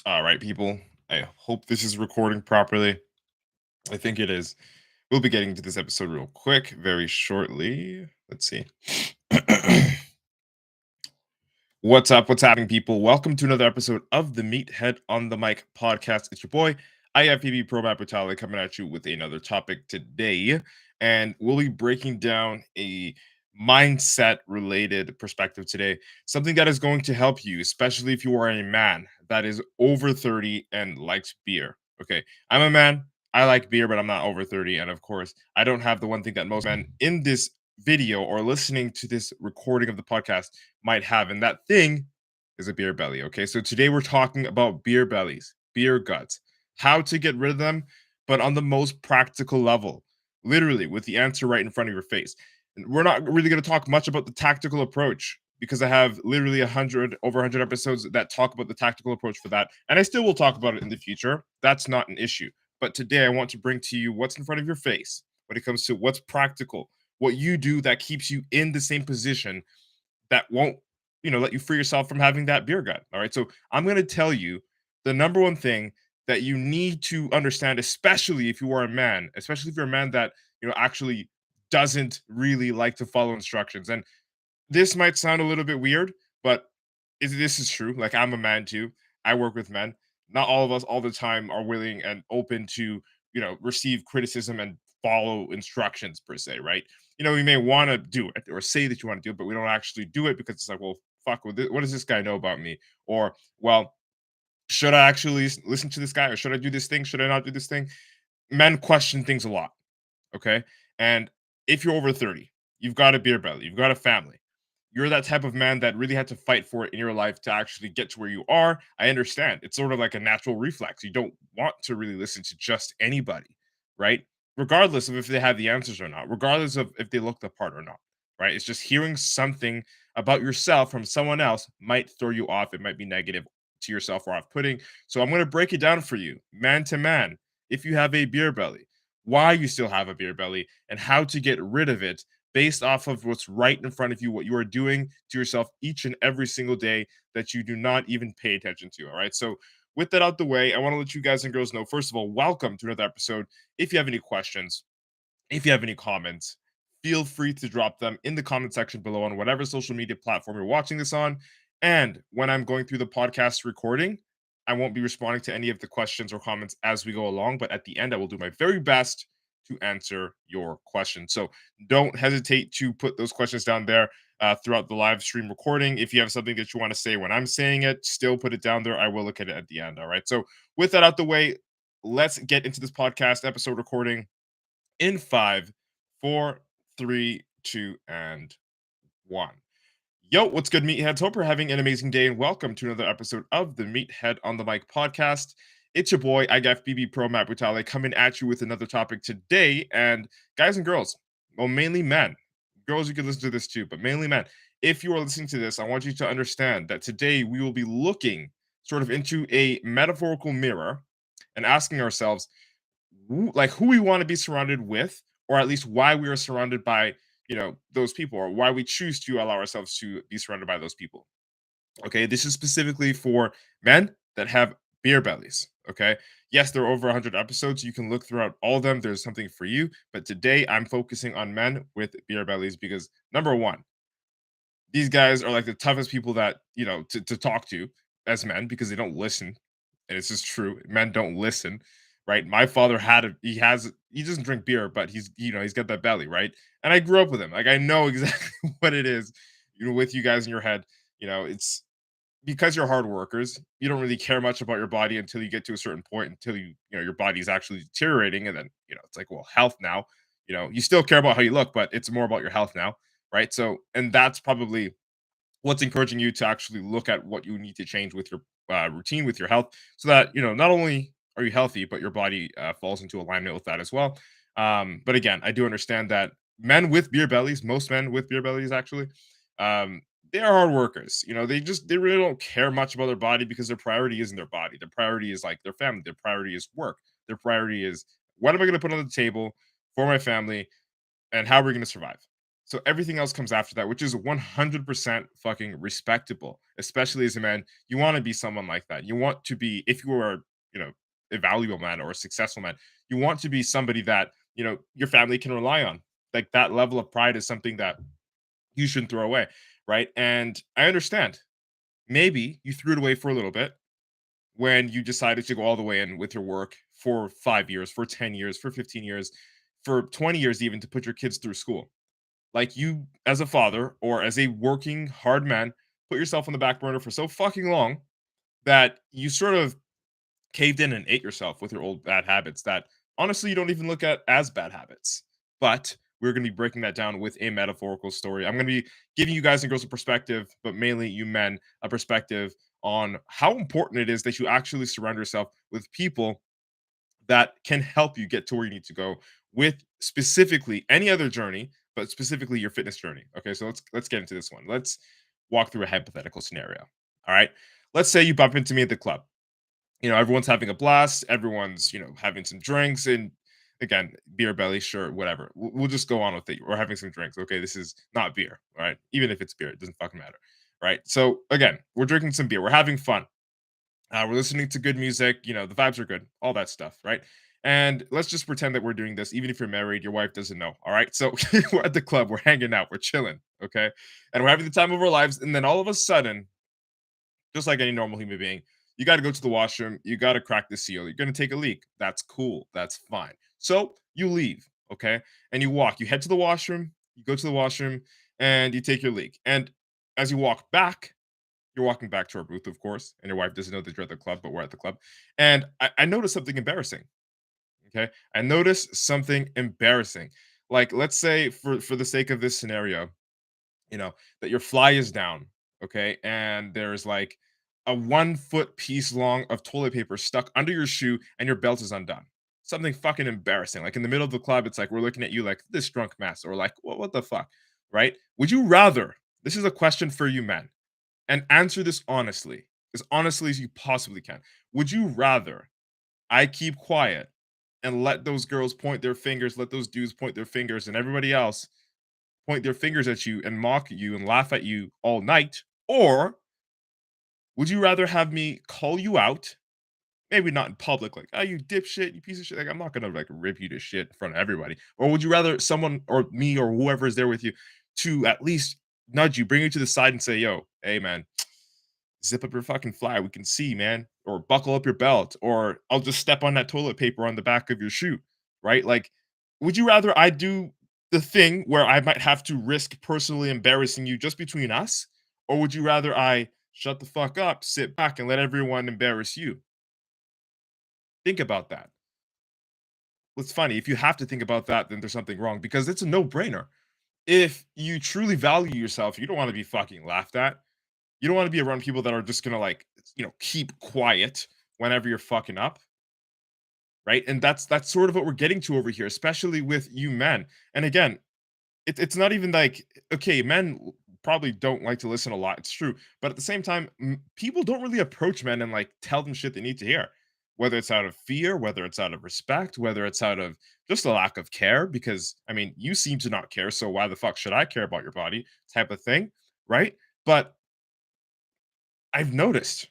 All right, people. I hope this is recording properly. I think it is. We'll be getting to this episode real quick, very shortly. Let's see. What's up? What's happening, people? Welcome to another episode of the Meathead on the Mic podcast. It's your boy, IFBB PRO coming at you with another topic today. And we'll be breaking down a mindset related perspective today, something that is going to help you, especially if you are a man that is over 30 and likes beer. Okay, I'm a man. I like beer, but I'm not over 30. And of course, I don't have the one thing that most men in this video or listening to this recording of the podcast might have, and that thing is a beer belly. Okay, so today we're talking about beer bellies, beer guts, how to get rid of them, but on the most practical level, literally with the answer right in front of your face. And we're not really going to talk much about the tactical approach because I have literally over 100 episodes that talk about the tactical approach for that, and I still will talk about it in the future. That's not an issue. But today I want to bring to you what's in front of your face when it comes to what's practical, what you do that keeps you in the same position that won't, let you free yourself from having that beer gut. All right. So I'm going to tell you the number one thing that you need to understand, especially if you are a man, especially if you're a man that, actually doesn't really like to follow instructions. And this might sound a little bit weird, but this is true. Like, I'm a man too. I work with men. Not all of us all the time are willing and open to, receive criticism and follow instructions per se, right? You may want to do it or say that you want to do it, but we don't actually do it because it's like, well, fuck, what does this guy know about me? Or, well, should I actually listen to this guy, or should I do this thing? Should I not do this thing? Men question things a lot. Okay. And if you're over 30, you've got a beer belly, you've got a family, you're that type of man that really had to fight for it in your life to actually get to where you are. I understand. It's sort of like a natural reflex. You don't want to really listen to just anybody, right? Regardless of if they have the answers or not, regardless of if they look the part or not, right? It's just hearing something about yourself from someone else might throw you off. It might be negative to yourself or off putting. So I'm going to break it down for you, man to man. If you have a beer belly, why you still have a beer belly, and how to get rid of it based off of what's right in front of you, what you are doing to yourself each and every single day that you do not even pay attention to. All right. So, with that out the way, I want to let you guys and girls know, first of all, welcome to another episode. If you have any questions, if you have any comments, feel free to drop them in the comment section below on whatever social media platform you're watching this on. And when I'm going through the podcast recording, I won't be responding to any of the questions or comments as we go along, but at the end, I will do my very best to answer your questions. So don't hesitate to put those questions down there throughout the live stream recording. If you have something that you want to say when I'm saying it, still put it down there. I will look at it at the end. All right. So with that out the way, let's get into this podcast episode recording in 5, 4, 3, 2, and 1. Yo, what's good, meatheads? Hope you're having an amazing day, and welcome to another episode of the Meathead on the Mic podcast. It's your boy, IFBB PRO Matt Brutale, coming at you with another topic today. And guys and girls, well, mainly men, girls, you can listen to this too, but mainly men. If you are listening to this, I want you to understand that today we will be looking sort of into a metaphorical mirror and asking ourselves, like, who we want to be surrounded with, or at least why we are surrounded by, those people, or why we choose to allow ourselves to be surrounded by those people. Okay, this is specifically for men that have beer bellies. Okay, yes, there are over 100 episodes. You can look throughout all of them. There's something for you, but today I'm focusing on men with beer bellies because, number one, these guys are like the toughest people that, to talk to as men, because they don't listen. And it's just true. Men don't listen, right? My father he doesn't drink beer, but he's got that belly, right? And I grew up with him. Like, I know exactly what it is, with you guys in your head. It's because you're hard workers, you don't really care much about your body until you get to a certain point, until your body's actually deteriorating. And then, it's like, well, health now. You still care about how you look, but it's more about your health now, right? So, and that's probably what's encouraging you to actually look at what you need to change with your routine, with your health, so that, not only are you healthy, but your body falls into alignment with that as well. But again, I do understand that men with beer bellies, most men with beer bellies actually, um, they are hard workers. They really don't care much about their body, because their priority isn't their body. Their priority is like their family. Their priority is work. Their priority is, what am I going to put on the table for my family, and how are we going to survive? So everything else comes after that, which is 100% fucking respectable, especially as a man. You want to be someone like that. You want to be, if you are, you know, a valuable man or a successful man, you want to be somebody that, your family can rely on. Like that level of pride is something that you shouldn't throw away. Right. And I understand maybe you threw it away for a little bit when you decided to go all the way in with your work for 5 years, for 10 years, for 15 years, for 20 years, even to put your kids through school. Like you, as a father or as a working hard man, put yourself on the back burner for so fucking long that you sort of caved in and ate yourself with your old bad habits that honestly you don't even look at as bad habits. But we're going to be breaking that down with a metaphorical story. I'm going to be giving you guys and girls a perspective, but mainly you men, a perspective on how important it is that you actually surround yourself with people that can help you get to where you need to go with specifically any other journey, but specifically your fitness journey. Okay, so let's get into this one. Let's walk through a hypothetical scenario. All right. Let's say you bump into me at the club. Everyone's having a blast, everyone's, having some drinks, and again, beer belly, sure, whatever. We'll just go on with it. We're having some drinks. Okay, this is not beer, all right? Even if it's beer, it doesn't fucking matter. Right. So again, we're drinking some beer, we're having fun. We're listening to good music, the vibes are good, all that stuff, right? And let's just pretend that we're doing this, even if you're married, your wife doesn't know. All right. So we're at the club, we're hanging out, we're chilling, okay? And we're having the time of our lives. And then all of a sudden, just like any normal human being, you got to go to the washroom. You got to crack the seal. You're going to take a leak. That's cool. That's fine. So you leave, okay? And you walk. You head to the washroom. You go to the washroom and you take your leak. And as you walk back, you're walking back to our booth, of course, and your wife doesn't know that you're at the club, but we're at the club. And I noticed something embarrassing. Okay, I noticed something embarrassing. Like, let's say for the sake of this scenario, that your fly is down, okay, and there's like a 1 foot piece long of toilet paper stuck under your shoe, and your belt is undone. Something fucking embarrassing. Like in the middle of the club, it's like we're looking at you like this drunk mess, or like what the fuck, right? Would you rather? This is a question for you men, and answer this honestly, as honestly as you possibly can. Would you rather I keep quiet and let those girls point their fingers, let those dudes point their fingers, and everybody else point their fingers at you and mock you and laugh at you all night? Or would you rather have me call you out? Maybe not in public, like, oh, you dipshit, you piece of shit. Like, I'm not gonna like rip you to shit in front of everybody. Or would you rather someone or me or whoever is there with you to at least nudge you, bring you to the side and say, yo, hey man, zip up your fucking fly. We can see, man. Or buckle up your belt. Or I'll just step on that toilet paper on the back of your shoe. Right? Like, would you rather I do the thing where I might have to risk personally embarrassing you just between us? Or would you rather I shut the fuck up, sit back, and let everyone embarrass you? Think about that. It's funny. If you have to think about that, then there's something wrong because it's a no brainer. If you truly value yourself, you don't want to be fucking laughed at. You don't want to be around people that are just gonna like, keep quiet whenever you're fucking up, right? And that's sort of what we're getting to over here, especially with you men. And again, it's not even like okay, men probably don't like to listen a lot. It's true, but at the same time, people don't really approach men and like tell them shit they need to hear, whether it's out of fear, whether it's out of respect, whether it's out of just a lack of care. Because I mean, you seem to not care, so why the fuck should I care about your body? Type of thing, right? But I've noticed.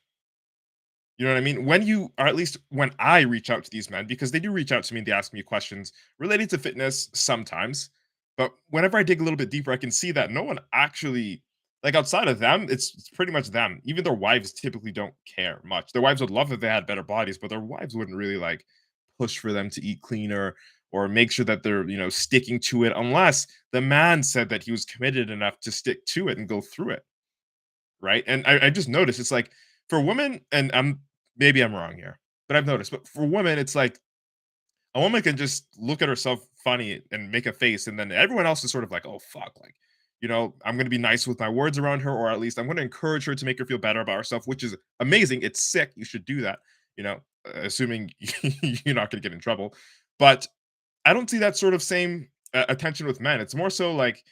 You know what I mean? When you, or at least when I reach out to these men, because they do reach out to me and they ask me questions related to fitness sometimes. But whenever I dig a little bit deeper, I can see that no one actually, like outside of them, it's pretty much them. Even their wives typically don't care much. Their wives would love if they had better bodies, but their wives wouldn't really like push for them to eat cleaner or make sure that they're, sticking to it unless the man said that he was committed enough to stick to it and go through it. Right? And I just noticed it's like for women, and maybe I'm wrong here, but I've noticed, but for women, it's like a woman can just look at herself funny and make a face, and then everyone else is sort of like, oh fuck, like, I'm gonna be nice with my words around her, or at least I'm gonna encourage her to make her feel better about herself, which is amazing. It's sick. You should do that, assuming you're not gonna get in trouble. But I don't see that sort of same attention with men. It's more so like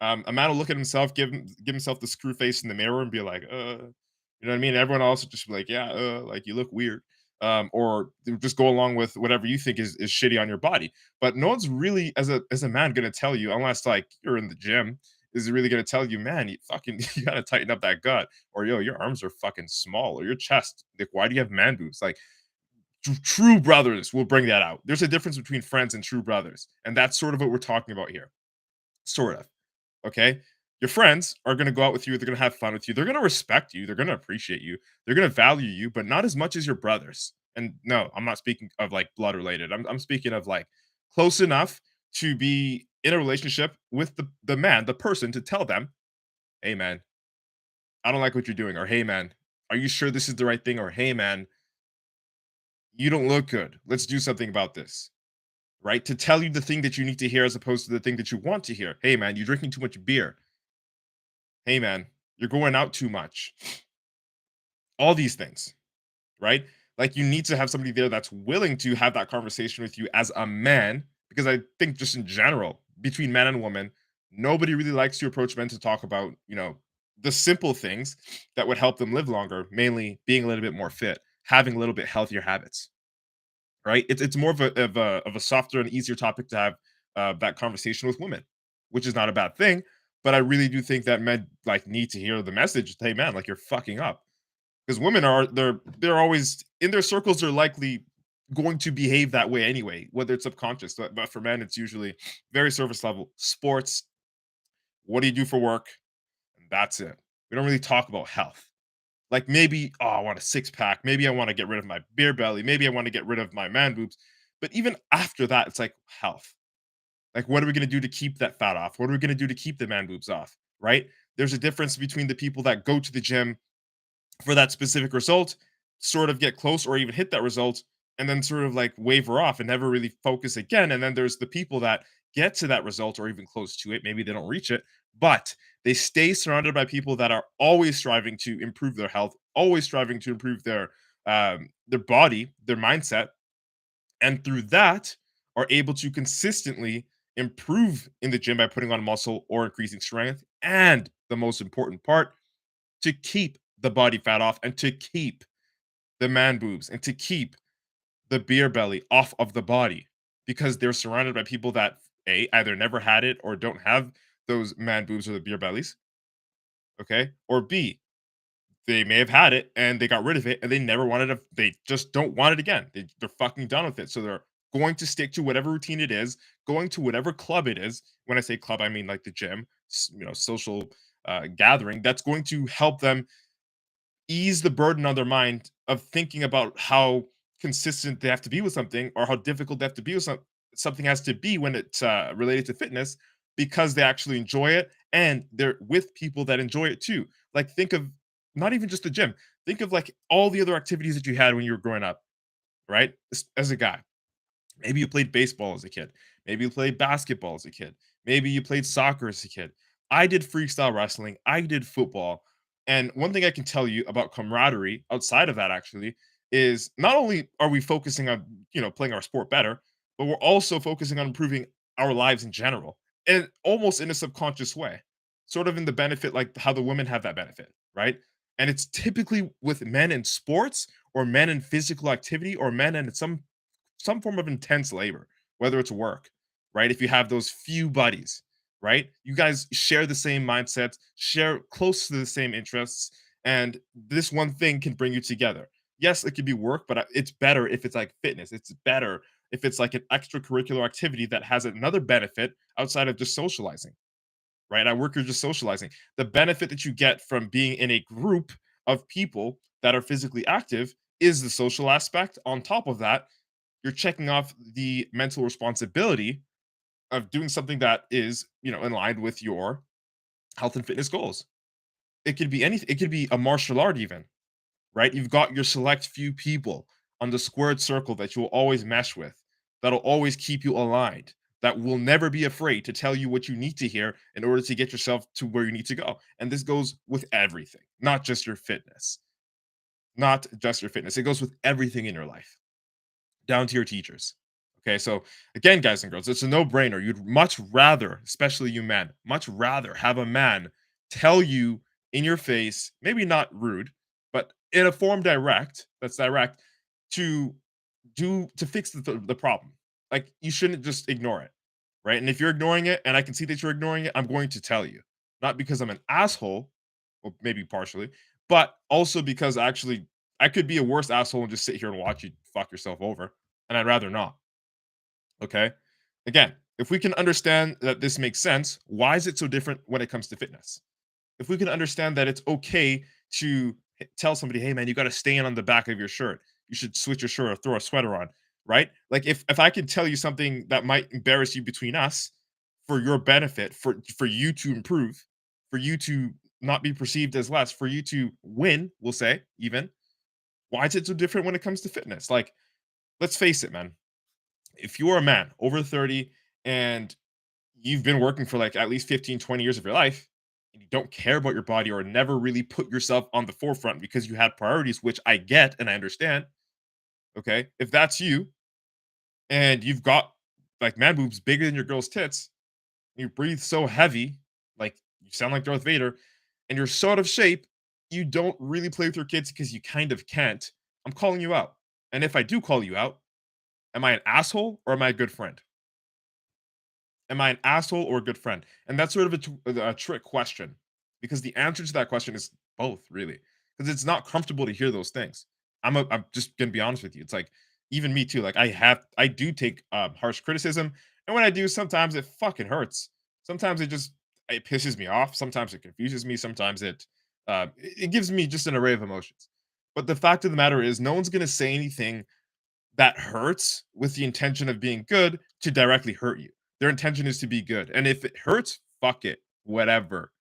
a man will look at himself, give himself the screw face in the mirror, and be like, you know what I mean? Everyone else would just be like, yeah, like you look weird. or just go along with whatever you think is shitty on your body. But no one's really, as a man, gonna tell you, unless like you're in the gym, is really gonna tell you, man, you fucking you gotta tighten up that gut, or yo, your arms are fucking small, or your chest. Like, why do you have man boobs? Like, true brothers will bring that out. There's a difference between friends and true brothers, and that's sort of what we're talking about here. Sort of. Okay. Your friends are going to go out with you. They're going to have fun with you. They're going to respect you. They're going to appreciate you. They're going to value you, but not as much as your brothers. And no, I'm not speaking of like blood related. I'm speaking of like close enough to be in a relationship with the man, the person, to tell them, hey, man, I don't like what you're doing. Or, hey, man, are you sure this is the right thing? Or, hey, man, you don't look good. Let's do something about this. Right? To tell you the thing that you need to hear as opposed to the thing that you want to hear. Hey, man, you're drinking too much beer. Hey, man, you're going out too much. All these things, right? Like, you need to have somebody there that's willing to have that conversation with you as a man, because I think just in general, between man and woman, nobody really likes to approach men to talk about, the simple things that would help them live longer, mainly being a little bit more fit, having a little bit healthier habits, right? It's more of a softer and easier topic to have that conversation with women, which is not a bad thing. But I really do think that men like need to hear the message. Hey, man, like you're fucking up, because women they're always in their circles. They're likely going to behave that way anyway, whether it's subconscious. But for men, it's usually very surface level. Sports. What do you do for work? And that's it. We don't really talk about health. Like, maybe, oh, I want a six pack. Maybe I want to get rid of my beer belly. Maybe I want to get rid of my man boobs. But even after that, it's like health. Like, what are we going to do to keep that fat off? What are we going to do to keep the man boobs off? Right? There's a difference between the people that go to the gym for that specific result, sort of get close or even hit that result, and then sort of like waver off and never really focus again. And then there's the people that get to that result or even close to it. Maybe they don't reach it, but they stay surrounded by people that are always striving to improve their health, always striving to improve their body, their mindset, and through that are able to consistently improve in the gym by putting on muscle or increasing strength. And the most important part, to keep the body fat off and to keep the man boobs and to keep the beer belly off of the body, because they're surrounded by people that a either never had it or don't have those man boobs or the beer bellies, okay, or b they may have had it and they got rid of it and they never wanted to, they just don't want it again. They're fucking done with it, so they're going to stick to whatever routine it is, going to whatever club it is. When I say club, I mean like the gym, social gathering that's going to help them ease the burden on their mind of thinking about how consistent they have to be with something, or how difficult they have to be with something has to be when it's related to fitness, because they actually enjoy it and they're with people that enjoy it too. Like, think of not even just the gym, think of like all the other activities that you had when you were growing up, right? As a guy, maybe you played baseball as a kid. Maybe you played basketball as a kid. Maybe you played soccer as a kid. I did freestyle wrestling. I did football. And one thing I can tell you about camaraderie outside of that actually is, not only are we focusing on, playing our sport better, but we're also focusing on improving our lives in general. And almost in a subconscious way. Sort of in the benefit, like how the women have that benefit, right? And it's typically with men in sports, or men in physical activity, or men in some form of intense labor, whether it's work, right? If you have those few buddies, right? You guys share the same mindsets, share close to the same interests, and this one thing can bring you together. Yes, it could be work, but it's better if it's like fitness. It's better if it's like an extracurricular activity that has another benefit outside of just socializing, right? At work, you're just socializing. The benefit that you get from being in a group of people that are physically active is the social aspect. On top of that, you're checking off the mental responsibility of doing something that is, in line with your health and fitness goals. It could be anything. It could be a martial art even, right? You've got your select few people on the squared circle that you'll always mesh with, that'll always keep you aligned, that will never be afraid to tell you what you need to hear in order to get yourself to where you need to go. And this goes with everything, not just your fitness. Not just your fitness. It goes with everything in your life, down to your teachers. Okay, so again, guys and girls, it's a no-brainer. You'd much rather, especially you men, much rather have a man tell you in your face, maybe not rude, but in a form that's direct, to to fix the problem. Like, you shouldn't just ignore it, right? And if you're ignoring it and I can see that you're ignoring it, I'm going to tell you. Not because I'm an asshole, well, maybe partially, but also because actually I could be a worse asshole and just sit here and watch you fuck yourself over, and I'd rather not. Okay? Again, if we can understand that this makes sense, why is it so different when it comes to fitness? If we can understand that it's okay to tell somebody, "Hey, man, you got to stain on the back of your shirt. You should switch your shirt or throw a sweater on," right? Like if I can tell you something that might embarrass you between us for your benefit, for you to improve, for you to not be perceived as less, for you to win, we'll say even. Why is it so different when it comes to fitness? Like, let's face it, man. If you're a man over 30 and you've been working for like at least 15, 20 years of your life and you don't care about your body or never really put yourself on the forefront because you had priorities, which I get and I understand. Okay. If that's you and you've got like man boobs bigger than your girl's tits, you breathe so heavy, like you sound like Darth Vader, and you're so out of shape, you don't really play with your kids because you kind of can't. I'm calling you out. And if I do call you out, am I an asshole or am I a good friend? Am I an asshole or a good friend? And that's sort of a trick question because the answer to that question is both, really. Because it's not comfortable to hear those things. I'm just gonna be honest with you. It's like even me too. Like I do take harsh criticism, and when I do, sometimes it fucking hurts. Sometimes it pisses me off. Sometimes it confuses me. Sometimes it gives me just an array of emotions. But the fact of the matter is, no one's gonna say anything that hurts with the intention of being good to directly hurt you. Their intention is to be good. And if it hurts, fuck it. Whatever.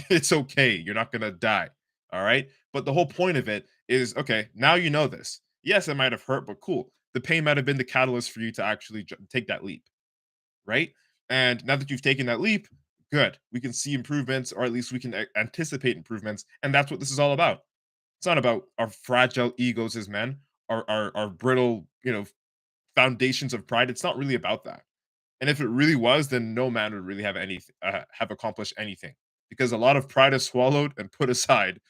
It's okay. You're not going to die. All right. But the whole point of it is okay, now you know this. Yes, it might have hurt, but cool. The pain might have been the catalyst for you to actually take that leap. Right. And now that you've taken that leap, good. We can see improvements, or at least we can anticipate improvements. And that's what this is all about. It's not about our fragile egos as men, our brittle, foundations of pride. It's not really about that. And if it really was, then no man would really have accomplished anything because a lot of pride is swallowed and put aside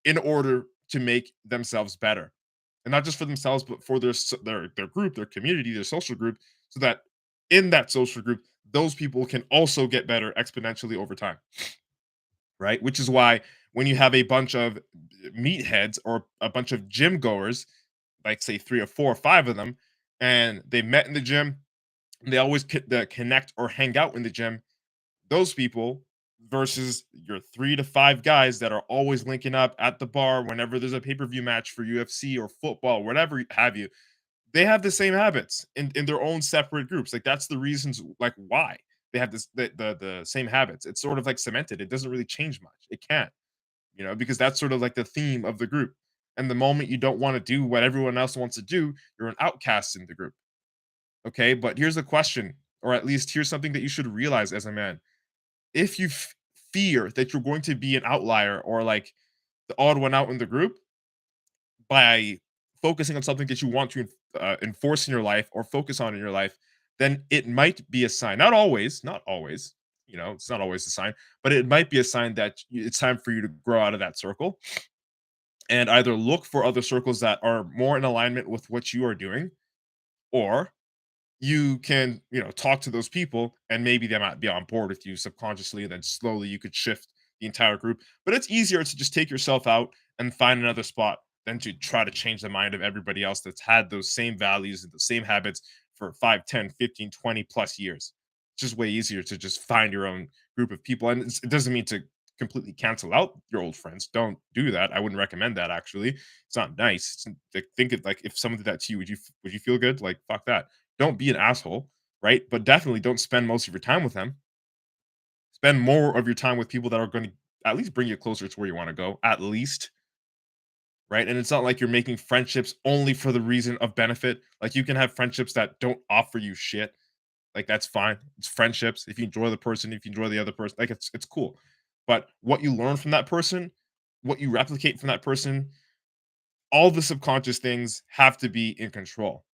in order to make themselves better, and not just for themselves, but for their group, their community, their social group, so that in that social group, those people can also get better exponentially over time, right? Which is why when you have a bunch of meatheads or a bunch of gym goers, like say three or four or five of them, and they met in the gym, they always connect or hang out in the gym. Those people versus your 3 to 5 guys that are always linking up at the bar whenever there's a pay-per-view match for UFC or football, whatever have you. They have the same habits in their own separate groups. Like that's the reasons like why they have the same habits. It's sort of like cemented. It doesn't really change much. It can't, because that's sort of like the theme of the group. And the moment you don't want to do what everyone else wants to do, you're an outcast in the group. Okay, but here's a question, or at least here's something that you should realize as a man. If you fear that you're going to be an outlier or like the odd one out in the group by focusing on something that you want to enforce in your life or focus on in your life, then it might be a sign. Not always, it's not always a sign, but it might be a sign that it's time for you to grow out of that circle and either look for other circles that are more in alignment with what you are doing, or you can, talk to those people and maybe they might be on board with you subconsciously. And then slowly you could shift the entire group. But it's easier to just take yourself out and find another spot than to try to change the mind of everybody else that's had those same values and the same habits for 5, 10, 15, 20 plus years. It's just way easier to just find your own group of people. And it doesn't mean to completely cancel out your old friends. Don't do that. I wouldn't recommend that actually. It's not nice. Like, think it like if someone did that to you, would you feel good? Like fuck that. Don't be an asshole, right? But definitely don't spend most of your time with them. Spend more of your time with people that are going to at least bring you closer to where you want to go, at least, right? And it's not like you're making friendships only for the reason of benefit. Like you can have friendships that don't offer you shit. Like that's fine. It's friendships. If you enjoy the person, if you enjoy the other person, like it's cool. But what you learn from that person, what you replicate from that person, all the subconscious things have to be in control,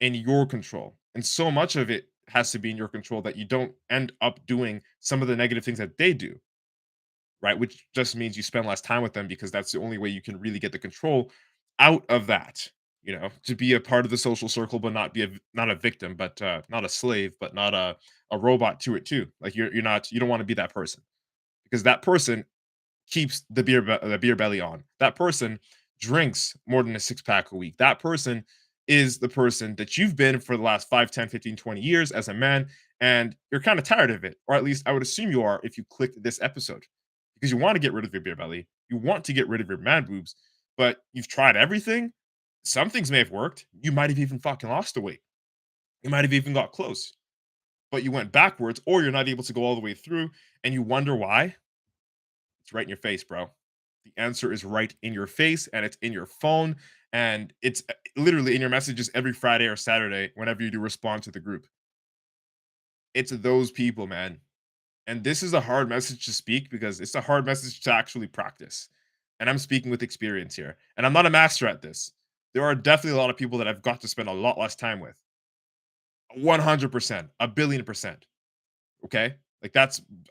in your control. And so much of it has to be in your control that you don't end up doing some of the negative things that they do, right? Which just means you spend less time with them because that's the only way you can really get the control out of that. to be a part of the social circle, but not a victim, but not a slave, but not a robot to it too. Like you're not you don't want to be that person because that person keeps the beer belly on. That person drinks more than a six pack a week. That person is the person that you've been for the last 5, 10, 15, 20 years as a man, and you're kind of tired of it. Or at least I would assume you are if you clicked this episode because you want to get rid of your beer belly. You want to get rid of your man boobs, but you've tried everything. Some things may have worked. You might have even fucking lost the weight. You might have even got close, but you went backwards, or you're not able to go all the way through, and you wonder why. It's right in your face, bro. The answer is right in your face, and it's in your phone, and it's literally in your messages every Friday or Saturday whenever you do respond to the group. It's those people, man. And this is a hard message to speak because it's a hard message to actually practice. And I'm speaking with experience here. And I'm not a master at this. There are definitely a lot of people that I've got to spend a lot less time with. 100%, a billion percent. Okay? Like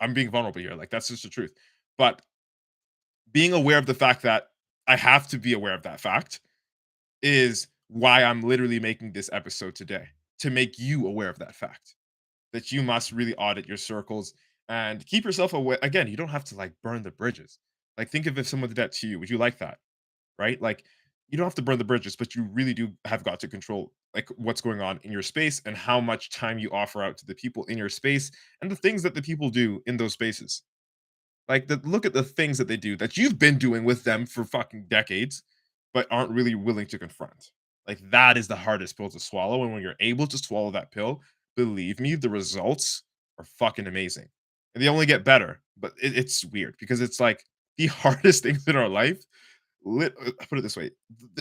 I'm being vulnerable here. Like that's just the truth. But being aware of the fact that I have to be aware of that fact is why I'm literally making this episode today, to make you aware of that fact, that you must really audit your circles and keep yourself aware. Again, you don't have to like burn the bridges. Like, think of if someone did that to you, would you like that? Right? Like, you don't have to burn the bridges, but you really do have got to control like what's going on in your space and how much time you offer out to the people in your space and the things that the people do in those spaces. Like, look at the things that they do that you've been doing with them for fucking decades, but aren't really willing to confront. Like, that is the hardest pill to swallow, and when you're able to swallow that pill, believe me, the results are fucking amazing, and they only get better. But it's weird because it's like the hardest things in our life. Put it this way: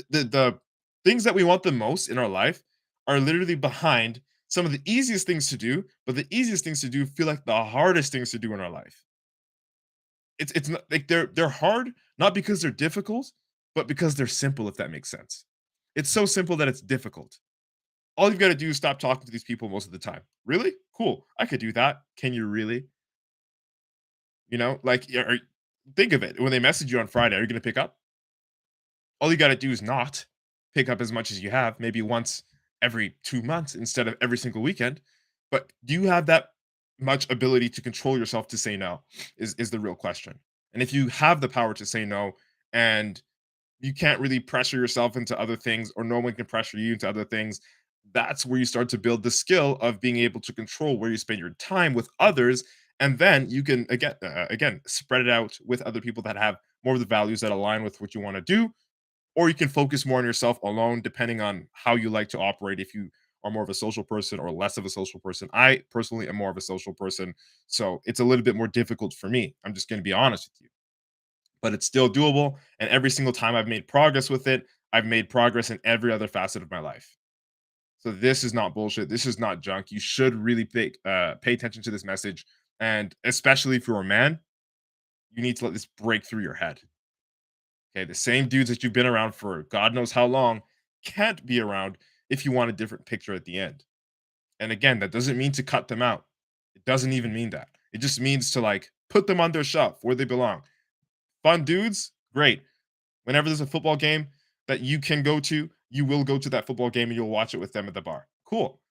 the things that we want the most in our life are literally behind some of the easiest things to do, but the easiest things to do feel like the hardest things to do in our life. It's not like they're hard, not because they're difficult, but because they're simple, if that makes sense. It's so simple that it's difficult. All you've gotta do is stop talking to these people most of the time. "Really? Cool. I could do that." Can you really? Like, think of it. When they message you on Friday, are you gonna pick up? All you gotta do is not pick up as much as you have, maybe once every 2 months instead of every single weekend. But do you have that much ability to control yourself to say no is the real question. And if you have the power to say no and you can't really pressure yourself into other things or no one can pressure you into other things, that's where you start to build the skill of being able to control where you spend your time with others, and then you can again spread it out with other people that have more of the values that align with what you want to do, or you can focus more on yourself alone depending on how you like to operate. If you are more of a social person or less of a social person, I personally am more of a social person, so it's a little bit more difficult for me. I'm just going to be honest with you, but it's still doable, and every single time I've made progress with it, I've made progress in every other facet of my life. So this is not bullshit, this is not junk. You should really pay attention to this message, and especially if you're a man, you need to let this break through your head. Okay, the same dudes that you've been around for God knows how long can't be around if you want a different picture at the end. And again, that doesn't mean to cut them out. It doesn't even mean that. It just means to like put them on their shelf where they belong. Fun dudes, great. Whenever there's a football game that you can go to, you will go to that football game and you'll watch it with them at the bar. Cool.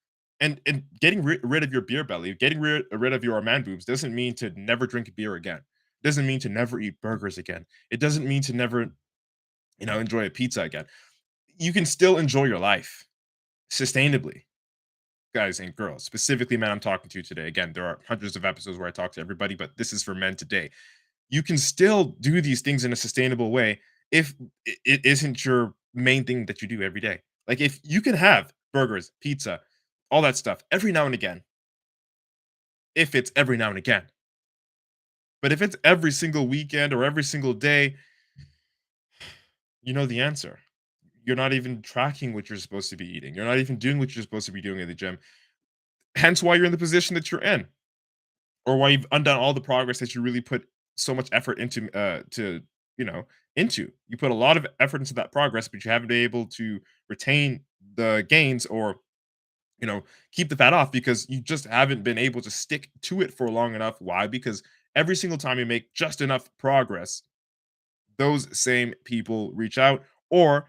And getting rid of your beer belly, getting rid of your man boobs doesn't mean to never drink beer again. Doesn't mean to never eat burgers again. It doesn't mean to never enjoy a pizza again. You can still enjoy your life sustainably, guys and girls. Specifically, men I'm talking to today. Again, there are hundreds of episodes where I talk to everybody, but this is for men today. You can still do these things in a sustainable way if it isn't your main thing that you do every day. Like, if you can have burgers, pizza, all that stuff every now and again, if it's every now and again. But if it's every single weekend or every single day, you know the answer. You're not even tracking what you're supposed to be eating. You're not even doing what you're supposed to be doing in the gym. Hence why you're in the position that you're in, or why you've undone all the progress that you really put so much effort into you know into. You put a lot of effort into that progress, but you haven't been able to retain the gains or keep the fat off because you just haven't been able to stick to it for long enough. Why? Because every single time you make just enough progress, those same people reach out, or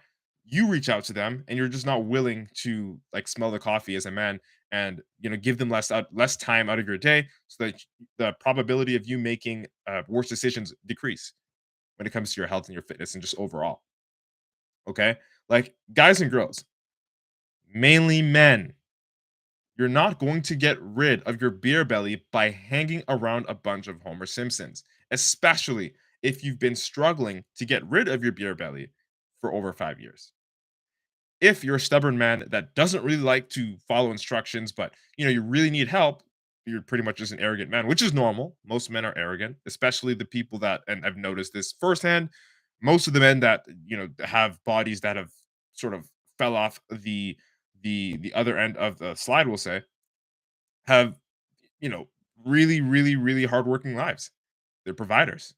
you reach out to them and you're just not willing to like smell the coffee as a man and give them less time out of your day so that the probability of you making worse decisions decrease when it comes to your health and your fitness and just overall. Okay, like guys and girls, mainly men, you're not going to get rid of your beer belly by hanging around a bunch of Homer Simpsons, especially if you've been struggling to get rid of your beer belly for over 5 years. If you're a stubborn man that doesn't really like to follow instructions, but you really need help, you're pretty much just an arrogant man, which is normal. Most men are arrogant, especially the people that, and I've noticed this firsthand. Most of the men that have bodies that have sort of fell off the other end of the slide, we'll say, have you know really, really, really hardworking lives. They're providers.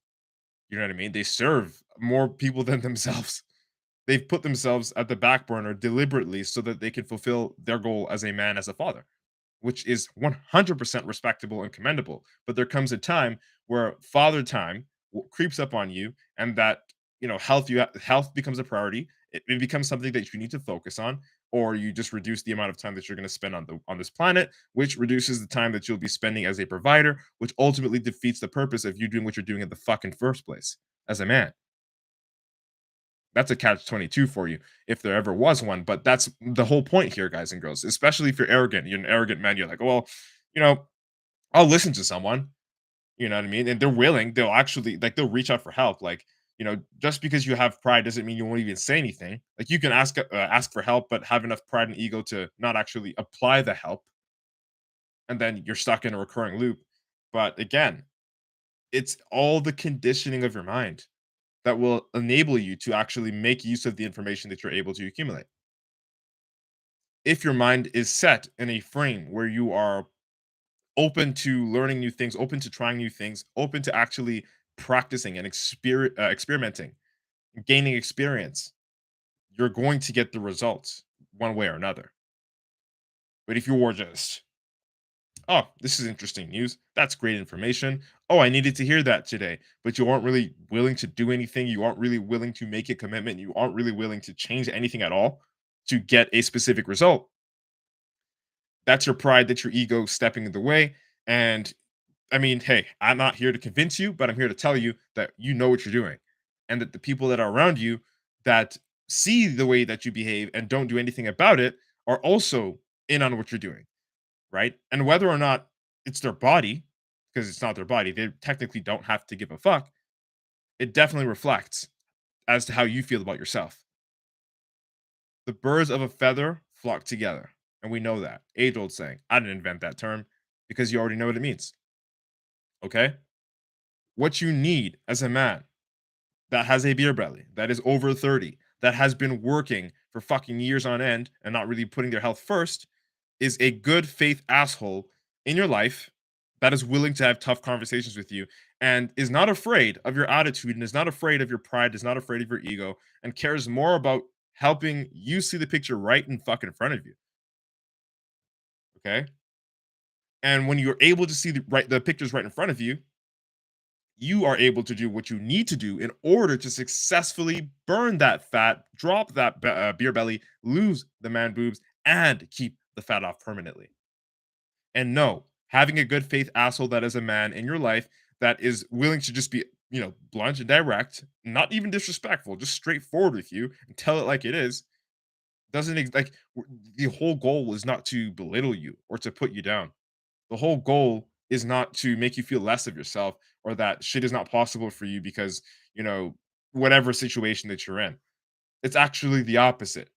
You know what I mean? They serve more people than themselves. They've put themselves at the back burner deliberately so that they can fulfill their goal as a man, as a father, which is 100% respectable and commendable. But there comes a time where father time creeps up on you, and that health becomes a priority. It becomes something that you need to focus on, or you just reduce the amount of time that you're going to spend on this planet, which reduces the time that you'll be spending as a provider, which ultimately defeats the purpose of you doing what you're doing in the fucking first place as a man. That's a catch 22 for you if there ever was one. But that's the whole point here, guys and girls, especially if you're arrogant. You're an arrogant man. You're like, well, you know, I'll listen to someone, you know what I mean? And they're willing, they'll actually like they'll reach out for help. Like, just because you have pride doesn't mean you won't even say anything. Like you can ask for help, but have enough pride and ego to not actually apply the help, and then you're stuck in a recurring loop. But again, it's all the conditioning of your mind that will enable you to actually make use of the information that you're able to accumulate. If your mind is set in a frame where you are open to learning new things, open to trying new things, open to actually practicing and experimenting, gaining experience, you're going to get the results one way or another. But if you are just, oh, this is interesting news. That's great information. Oh, I needed to hear that today. But you aren't really willing to do anything. You aren't really willing to make a commitment. You aren't really willing to change anything at all to get a specific result. That's your pride, that's your ego stepping in the way. And I mean, hey, I'm not here to convince you, but I'm here to tell you that you know what you're doing. And that the people that are around you that see the way that you behave and don't do anything about it are also in on what you're doing, right? And whether or not it's their body, because it's not their body, they technically don't have to give a fuck. It definitely reflects as to how you feel about yourself. The birds of a feather flock together. And we know that. Age old saying. I didn't invent that term because you already know what it means. Okay? What you need as a man that has a beer belly, that is over 30, that has been working for fucking years on end and not really putting their health first, is a good faith asshole in your life that is willing to have tough conversations with you and is not afraid of your attitude and is not afraid of your pride, is not afraid of your ego, and cares more about helping you see the picture right in fucking front of you. Okay. And when you're able to see the pictures right in front of you, you are able to do what you need to do in order to successfully burn that fat, drop that beer belly, lose the man boobs, and keep the fat off permanently. And no, having a good faith asshole that is a man in your life that is willing to just be, blunt and direct, not even disrespectful, just straightforward with you and tell it like it is, doesn't the whole goal is not to belittle you or to put you down. The whole goal is not to make you feel less of yourself or that shit is not possible for you because, whatever situation that you're in. It's actually the opposite.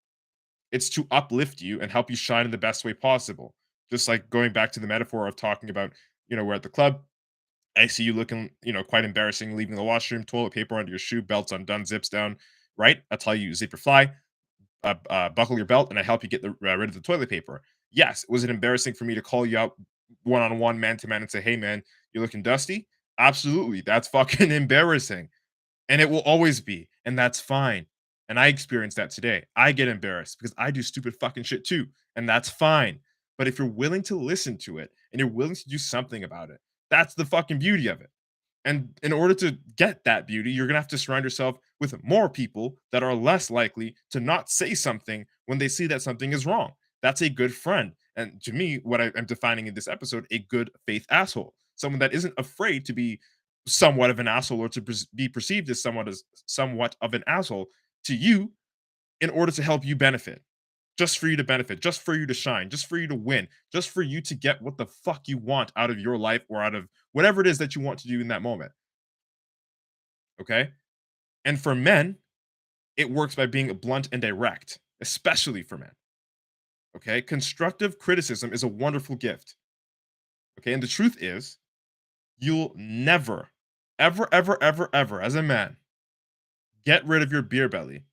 It's to uplift you and help you shine in the best way possible. Just like going back to the metaphor of talking about, we're at the club. I see you looking, quite embarrassing, leaving the washroom, toilet paper under your shoe, belts undone, zips down, right? I tell you, zip your fly, buckle your belt, and I help you get rid of the toilet paper. Yes, was it embarrassing for me to call you out one on one, man to man, and say, "Hey, man, you're looking dusty"? Absolutely, that's fucking embarrassing, and it will always be, and that's fine. And I experienced that today. I get embarrassed because I do stupid fucking shit too, and that's fine. But if you're willing to listen to it and you're willing to do something about it, that's the fucking beauty of it. And in order to get that beauty, you're going to have to surround yourself with more people that are less likely to not say something when they see that something is wrong. That's a good friend. And to me, what I'm defining in this episode, a good faith asshole, someone that isn't afraid to be somewhat of an asshole or to be perceived as somewhat of an asshole to you in order to help you benefit, just for you to benefit, just for you to shine, just for you to win, just for you to get what the fuck you want out of your life or out of whatever it is that you want to do in that moment. Okay. And for men, it works by being blunt and direct, especially for men. Okay. Constructive criticism is a wonderful gift. Okay. And the truth is, you'll never, ever, ever, ever, ever, as a man, get rid of your beer belly,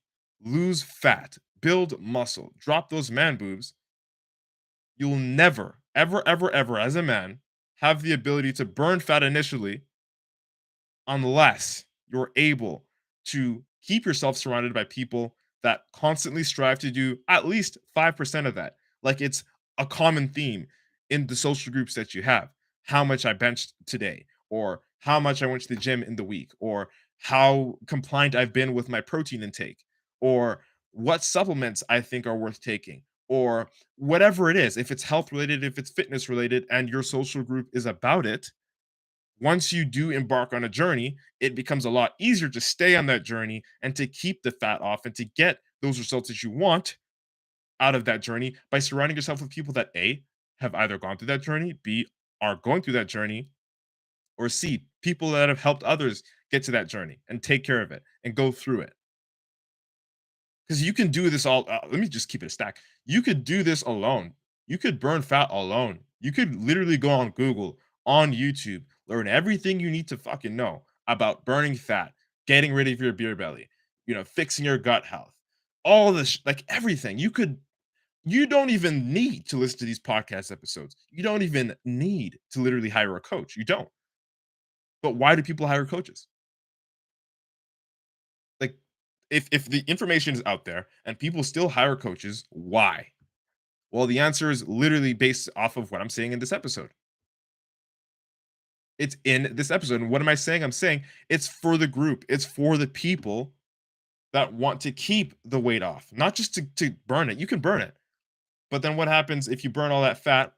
lose fat, build muscle, drop those man boobs. You'll never, ever, ever, ever, as a man, have the ability to burn fat initially unless you're able to keep yourself surrounded by people that constantly strive to do at least 5% of that. Like it's a common theme in the social groups that you have. How much I benched today, or how much I went to the gym in the week, or how compliant I've been with my protein intake, or what supplements I think are worth taking, or whatever it is. If it's health related, if it's fitness related, and your social group is about it, once you do embark on a journey, it becomes a lot easier to stay on that journey and to keep the fat off and to get those results that you want out of that journey by surrounding yourself with people that A, have either gone through that journey, B, are going through that journey, or C, people that have helped others get to that journey and take care of it and go through it. Because you can do this all. Let me just keep it a stack. You could do this alone. You could burn fat alone. You could literally go on Google, on YouTube, learn everything you need to fucking know about burning fat, getting rid of your beer belly, fixing your gut health, all this, like everything. You don't even need to listen to these podcast episodes. You don't even need to literally hire a coach. You don't. But why do people hire coaches? Like, if the information is out there and people still hire coaches, why? Well, the answer is literally based off of what I'm saying in this episode. It's in this episode. And what am I saying? I'm saying it's for the group, it's for the people that want to keep the weight off, not just to burn it. You can burn it. But then what happens if you burn all that fat?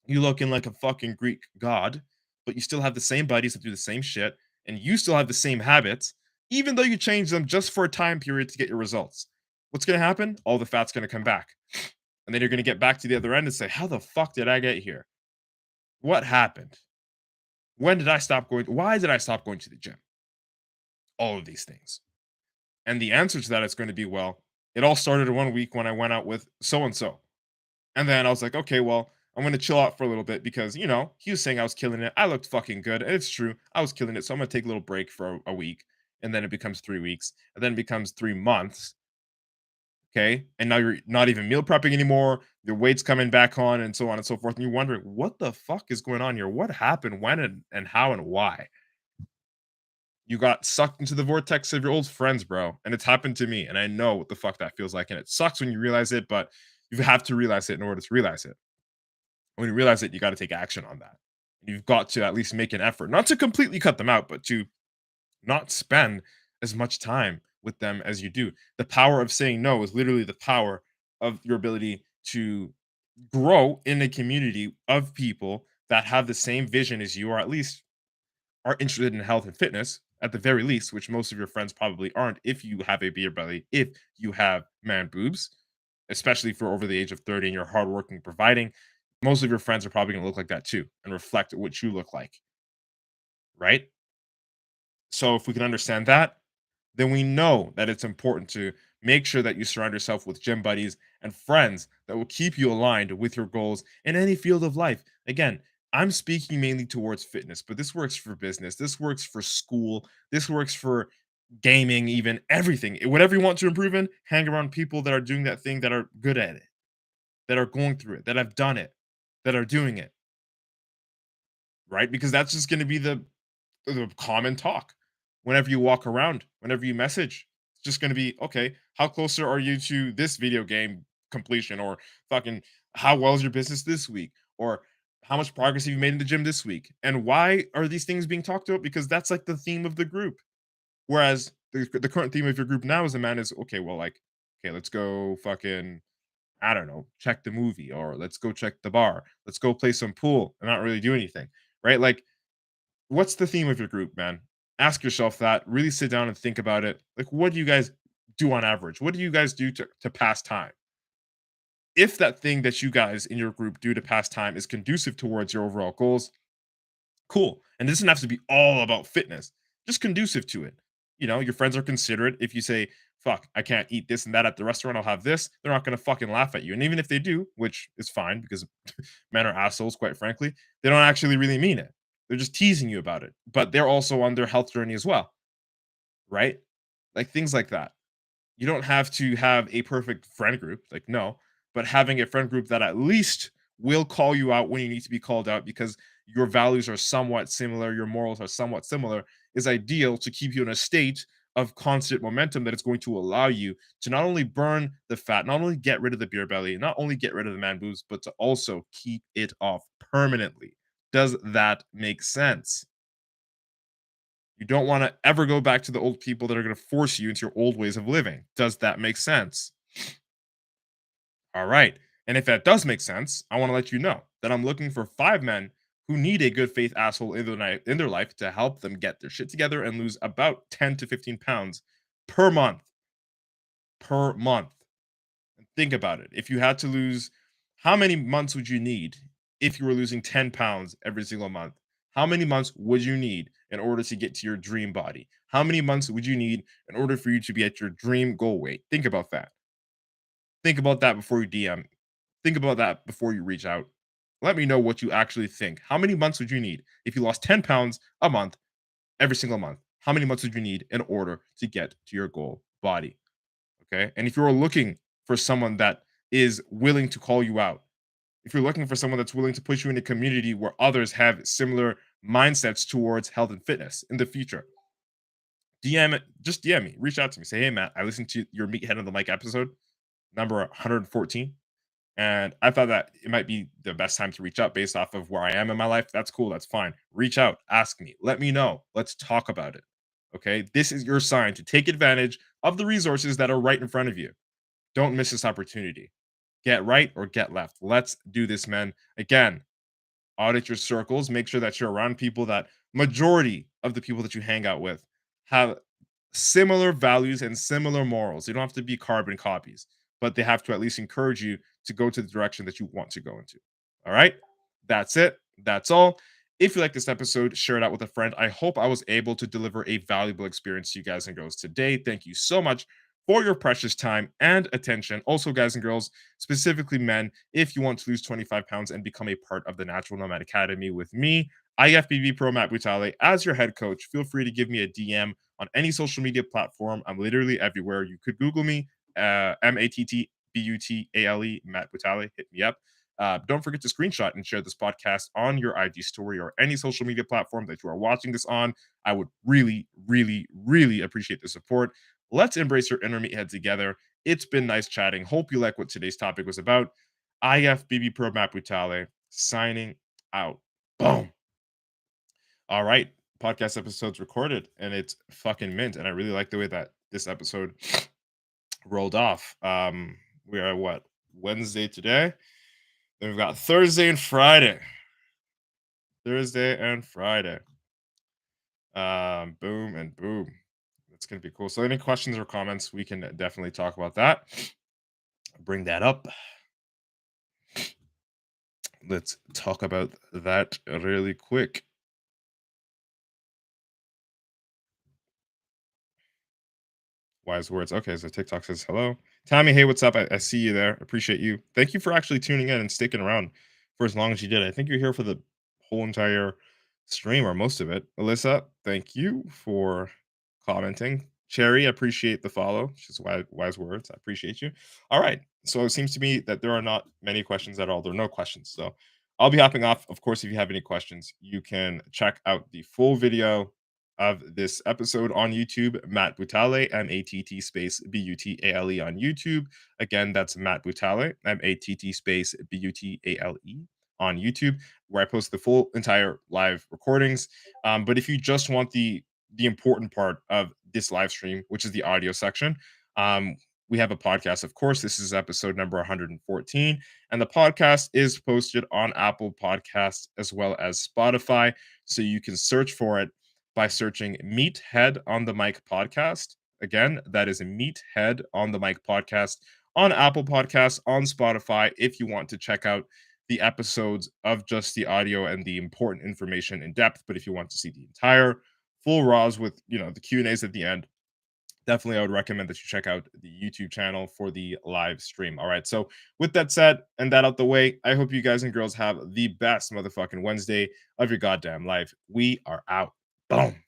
You looking like a fucking Greek god, but you still have the same buddies that do the same shit, and you still have the same habits, even though you change them just for a time period to get your results. What's going to happen? All the fat's going to come back. And then you're going to get back to the other end and say, how the fuck did I get here? What happened? When did I stop going? Why did I stop going to the gym? All of these things. And the answer to that is going to be, well, it all started in 1 week when I went out with so and so. And then I was like, okay, well, I'm going to chill out for a little bit because, he was saying I was killing it. I looked fucking good. And it's true. I was killing it. So I'm going to take a little break for a week. And then it becomes 3 weeks. And then it becomes 3 months. Okay. And now you're not even meal prepping anymore. Your weight's coming back on and so on and so forth. And you're wondering, what the fuck is going on here? What happened? When and how and why? You got sucked into the vortex of your old friends, bro. And it's happened to me. And I know what the fuck that feels like. And it sucks when you realize it, but you have to realize it in order to realize it. When you realize it, you got to take action on that. You've got to at least make an effort, not to completely cut them out, but to not spend as much time with them as you do. The power of saying no is literally the power of your ability to grow in a community of people that have the same vision as you, or at least are interested in health and fitness at the very least, which most of your friends probably aren't if you have a beer belly, if you have man boobs, especially if you're over the age of 30 and you're hardworking, providing. Most of your friends are probably going to look like that too and reflect what you look like, right? So if we can understand that, then we know that it's important to make sure that you surround yourself with gym buddies and friends that will keep you aligned with your goals in any field of life. Again, I'm speaking mainly towards fitness, but this works for business, this works for school, this works for gaming, even everything. Whatever you want to improve in, hang around people that are doing that thing, that are good at it, that are going through it, that have done it, that are doing it, right? Because that's just going to be the common talk whenever you walk around, whenever you message. It's just going to be, okay, how closer are you to this video game completion, or fucking how well is your business this week, or How much progress have you made in the gym this week? And why are these things being talked about? Because that's like the theme of the group. Whereas the current theme of your group now as a man is okay, well, like, okay, let's go fucking, I don't know, check the movie, or let's go check the bar. Let's go play some pool and not really do anything. Right? Like, what's the theme of your group, man? Ask yourself that. Really sit down and think about it. Like, what do you guys do on average? What do you guys do to pass time? If that thing that you guys in your group do to pass time is conducive towards your overall goals, cool. And it doesn't have to be all about fitness, just conducive to it. You know, your friends are considerate. If you say, fuck, I can't eat this and that at the restaurant, I'll have this, they're not going to fucking laugh at you. And even if they do, which is fine because men are assholes, quite frankly, they don't actually really mean it. They're just teasing you about it. But they're also on their health journey as well, right? Like things like that. You don't have to have a perfect friend group, like, no, but having a friend group that at least will call you out when you need to be called out because your values are somewhat similar, your morals are somewhat similar, is ideal to keep you in a state of constant momentum that is going to allow you to not only burn the fat, not only get rid of the beer belly, not only get rid of the man boobs, but to also keep it off permanently. Does that make sense? You don't want to ever go back to the old people that are going to force you into your old ways of living. Does that make sense? All right. And if that does make sense, I want to let you know that I'm looking for 5 men who need a good faith asshole in their life to help them get their shit together and lose about 10 to 15 pounds per month. Per month. Think about it. If you had to lose, how many months would you need if you were losing 10 pounds every single month? How many months would you need in order to get to your dream body? How many months would you need in order for you to be at your dream goal weight? Think about that. Think about that before you DM. Think about that before you reach out. Let me know what you actually think. How many months would you need if you lost 10 pounds a month every single month? How many months would you need in order to get to your goal body? Okay. And if you're looking for someone that is willing to call you out, if you're looking for someone that's willing to put you in a community where others have similar mindsets towards health and fitness in the future, DM it, just DM me, reach out to me, say, hey, Matt, I listened to your Meathead on the Mic episode, number 114. And I thought that it might be the best time to reach out based off of where I am in my life. That's cool. That's fine. Reach out, ask me, let me know. Let's talk about it. Okay. This is your sign to take advantage of the resources that are right in front of you. Don't miss this opportunity. Get right or get left. Let's do this, man. Again, audit your circles. Make sure that you're around people that majority of the people that you hang out with have similar values and similar morals. They don't have to be carbon copies, but they have to at least encourage you to go to the direction that you want to go into. All right. That's it. That's all. If you like this episode, share it out with a friend. I hope I was able to deliver a valuable experience to you guys and girls today. Thank you so much for your precious time and attention. Also, guys and girls, specifically men, if you want to lose 25 pounds and become a part of the Natural Nomad Academy with me, IFBB Pro Matt Butale, as your head coach, feel free to give me a DM on any social media platform. I'm literally everywhere. You could Google me, MATTBUTALE, Matt Butale. Hit me up. Don't forget to screenshot and share this podcast on your IG story or any social media platform that you are watching this on. I would really, really, really appreciate the support. Let's embrace your inner meathead together. It's been nice chatting. Hope you like what today's topic was about. IFBB Pro Matt Butale signing out. Boom. All right. Podcast episode's recorded and it's fucking mint. And I really like the way that this episode rolled off. We are what? Wednesday today. Then we've got Thursday and Friday. Thursday and Friday. Boom and boom. That's gonna be cool. So any questions or comments, we can definitely talk about that. Bring that up. Let's talk about that really quick. Wise words. Okay, so TikTok says hello. Tammy, hey, what's up? I see you there. Appreciate you. Thank you for actually tuning in and sticking around for as long as you did. I think you're here for the whole entire stream or most of it. Alyssa, thank you for commenting. Cherry, appreciate the follow. Just wise words. I appreciate you. All right. So it seems to me that there are not many questions at all. There are no questions. So I'll be hopping off. Of course, if you have any questions, you can check out the full video of this episode on YouTube, Matt Butale, MATT space BUTALE on YouTube. Again, that's Matt Butale, MATT space BUTALE on YouTube, where I post the full entire live recordings. But if you just want the important part of this live stream, which is the audio section, um, we have a podcast. Of course, this is episode number 114, and the podcast is posted on Apple Podcasts as well as Spotify. So you can search for it by searching Meathead on the Mic podcast. Again, that is a Meathead on the Mic podcast on Apple Podcasts, on Spotify, if you want to check out the episodes of just the audio and the important information in depth. But if you want to see the entire full raws with, the Q&As at the end, definitely I would recommend that you check out the YouTube channel for the live stream. All right. So with that said and that out the way, I hope you guys and girls have the best motherfucking Wednesday of your goddamn life. We are out. Boom.